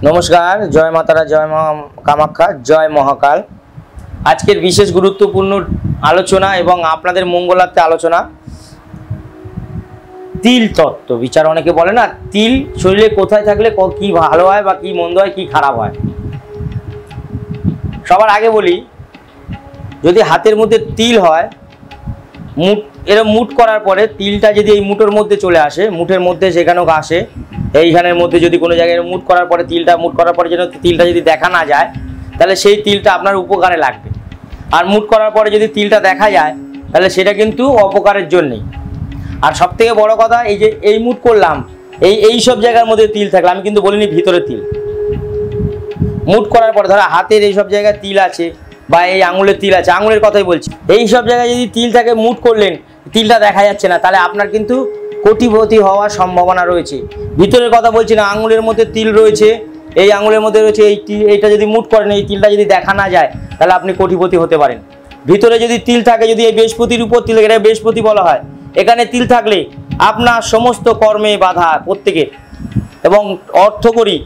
नमस्कार। जय मातारा, जय मा कामाख्या, जय महाकाल। आजकेर विशेष गुरुत्वपूर्ण आलोचना एवं आपनादेर मंगलार्थे आलोचना तिल तत्व विचार। अनेके बोले ना तिल शरीरे कोथाय थाकले कि भालो हय बा कि मंद हय कि खाराप हय। सबार आगे बोली यदि हाथेर मध्य तिल हय मुठ एरकम मुठ करार परे तिलटा यदि मुठोर मध्य चले आसे मुठेर मध्य सेखानेও आसे এইখানের মধ্যে যদি কোনো জায়গায় মুট করার পরে তিলটা মুট করার পরে যেন তিলটা যদি দেখা না যায় তাহলে সেই তিলটা আপনার উপকারে লাগবে। আর মুট করার পরে যদি তিলটা দেখা যায় তাহলে সেটা কিন্তু অপকারের জন্যই। আর সবথেকে বড় কথা এই যে এই মুট করলাম এই সব জায়গার মধ্যে তিল থাকলে আমি কিন্তু বলিনি ভিতরে তিল। মুট করার পরে ধরো হাতের এই সব জায়গায় তিল আছে বা এই আঙুলের তিল আছে, আঙুলের কথাই বলছি, এই সব জায়গায় যদি তিল থাকে মুট করলেন তিলটা দেখা যাচ্ছে না তাহলে আপনার কিন্তু কোটিপতি হওয়ার সম্ভাবনা রয়েছে। ভিতরের কথা বলছি না, আঙুলের মধ্যে তিল রয়েছে, এই আঙুলের মধ্যে রয়েছে এইটা যদি মুট করেন এই তিলটা যদি দেখা না যায় তাহলে আপনি কোটিপতি হতে পারেন। ভিতরে যদি তিল থাকে, যদি এই বৃহস্পতির উপর তিল, এটা বৃহস্পতি বলা হয়, এখানে তিল থাকলে আপনার সমস্ত কর্মে বাধা প্রত্যেকের এবং অর্থকরী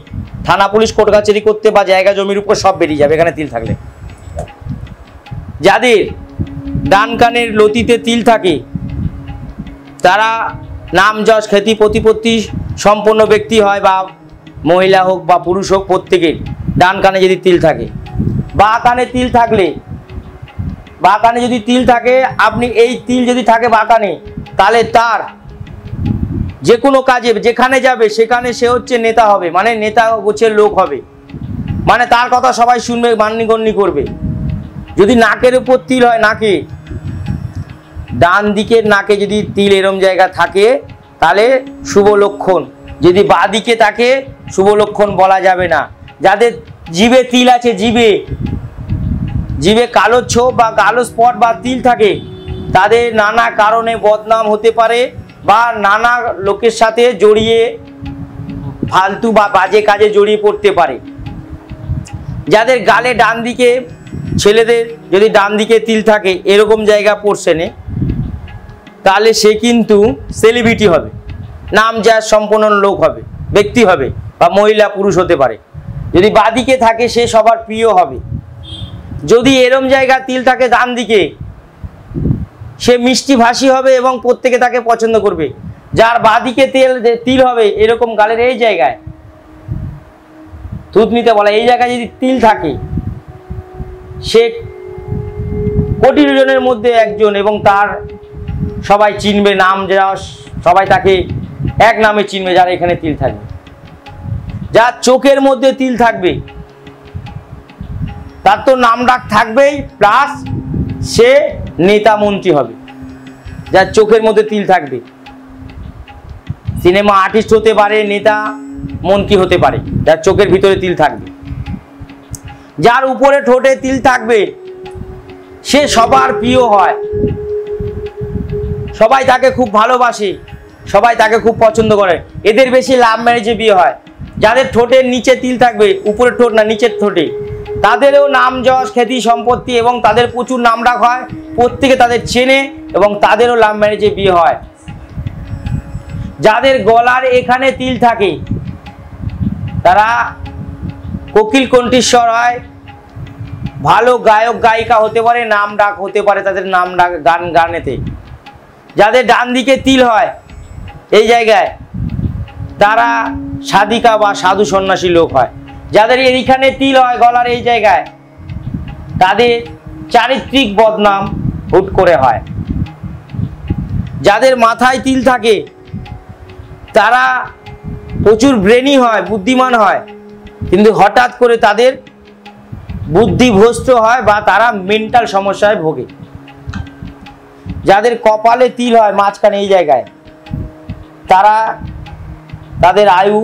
থানা পুলিশ কোর্ট কাছারি করতে বা জায়গা জমির উপর সব বেরিয়ে যাবে এখানে তিল থাকলে। যাদের ডান কানের লতিতে তিল থাকে তারা নাম যশ খ্যাতি প্রতিপত্তি সম্পন্ন ব্যক্তি হয়, বা মহিলা হোক বা পুরুষ হোক প্রত্যেকের ডান কানে যদি তিল থাকে। বা কানে তিল থাকলে, বা কানে যদি তিল থাকে, আপনি এই তিল যদি থাকে বা কানে তাহলে তার যে কোনো কাজে যেখানে যাবে সেখানে সে হচ্ছে নেতা হবে, মানে নেতা গোছের লোক হবে, মানে তার কথা সবাই শুনবে, মান্যগণ্য করবে। যদি নাকের উপর তিল হয়, নাকে ডান দিকের নাকে যদি তিল এরম জায়গা থাকে তাহলে শুভ লক্ষণ, যদি বাঁ দিকে থাকে শুভ লক্ষণ বলা যাবে না। যাদের জিভে তিল আছে, জিভে কালো ছোপ বা কালো স্পট বা তিল থাকে তাদের নানা কারণে বদনাম হতে পারে বা নানা লোকের সাথে জড়িয়ে ফালতু বা বাজে কাজে জড়িয়ে পড়তে পারে। যাদের গালে ডান দিকে, ছেলেদের যদি ডান দিকে তিল থাকে এরকম জায়গা পোর্শনে তাহলে সে কিন্তু সেলিব্রিটি হবে, নাম যশ সম্পন্ন লোক হবে, ব্যক্তি হবে, বা মহিলা পুরুষ হতে পারে। যদি বাঁদিকে থাকে সে সবার প্রিয় হবে। যদি এরম জায়গা তিল থাকে ডান দিকে সে মিষ্টি ভাষী হবে এবং প্রত্যেকে তাকে পছন্দ করবে। যার বাঁদিকে তিল হবে এরকম গালের এই জায়গায় থুতনিতে বলা, এই জায়গায় যদি তিল থাকে সে কোটি জনের মধ্যে একজন এবং তার সবাই চিনবে, নাম যারা সবাই তাকে এক নামে চিনবে যারা এখানে তিল থাকবে। যার চোখের মধ্যে তিল থাকবে তার তো নাম ডাক থাকবেই, প্লাস সে নেতা মন্ত্রী হবে। যার চোখের মধ্যে তিল থাকবে সিনেমা আর্টিস্ট হতে পারে, নেতা মন্ত্রী হতে পারে, যার চোখের ভিতরে তিল থাকবে। যার উপরে ঠোঁটে তিল থাকবে সে সবার প্রিয় হয়, সবাই তাকে খুব ভালোবাসে, সবাই তাকে খুব পছন্দ করে। এদের বেশি লাভ ম্যারেজে বিয়ে হয়। যাদের ঠোঁটের নিচে তিল থাকবে, উপরের ঠোঁট না নিচের ঠোঁটে, তাদেরও নাম যশ খ্যাতি সম্পত্তি এবং তাদের প্রচুর নাম ডাক হয়, প্রত্যেকে তাদের চেনে এবং তাদেরও লাভ ম্যারেজে বিয়ে হয়। যাদের গলার এখানে তিল থাকে তারা কোকিল কণ্ঠীশ্বর হয়, ভালো গায়ক গায়িকা হতে পারে, নাম ডাক হতে পারে তাদের নাম ডাক গানেতে। যাদের ডান দিকে তিল হয় এই জায়গায় তারা সাধিকা বা সাধু সন্ন্যাসী লোক হয়। যাদের এইখানে তিল হয় গলার এই জায়গায় তাদের চারিত্রিক বদনাম হুট করে হয়। যাদের মাথায় তিল থাকে তারা প্রচুর ব্রেনি হয়, বুদ্ধিমান হয়, কিন্তু হঠাৎ করে তাদের বুদ্ধিভ্রষ্ট হয় বা তারা মেন্টাল সমস্যায় ভোগে। যাদের কপালে তিল হয় মাঝখানে এই জায়গায় তাদের আয়ু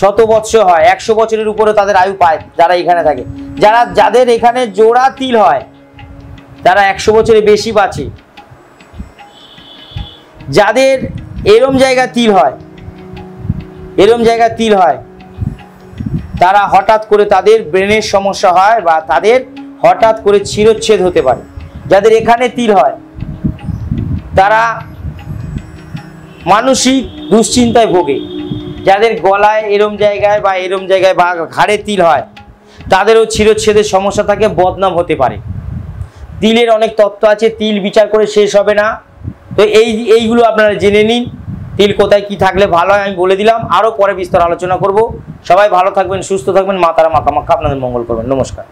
100 বৎসর হয়, 100 বছরের উপরে তাদের আয়ু পায় যারা এখানে থাকে। যাদের এখানে জোড়া তিল হয় তারা 100 বছরের বেশি বাঁচে। যাদের এরম জায়গা তিল হয় তারা হঠাৎ করে তাদের ব্রেনের সমস্যা হয় বা তাদের হঠাৎ করে শিরচ্ছেদ হতে পারে। যাদের এখানে তিল হয় তারা মানসিক দুশ্চিন্তায় ভোগে। যাদের গলায় এরম জায়গায় বা ঘাড়ে তিল হয় তাদেরও শিরচ্ছেদের সমস্যা থাকে, বদনাম হতে পারে। তিলের অনেক তত্ত্ব আছে, তিল বিচার করে শেষ হবে না। তো এইগুলো আপনারা জেনে নিন, তিল কোথায় কি থাকলে ভালো হয় আমি বলে দিলাম। আরও পরে বিস্তর আলোচনা করব। সবাই ভালো থাকবেন, সুস্থ থাকবেন, মা তারা মাখা মাখা আপনাদের মঙ্গল করবেন। নমস্কার।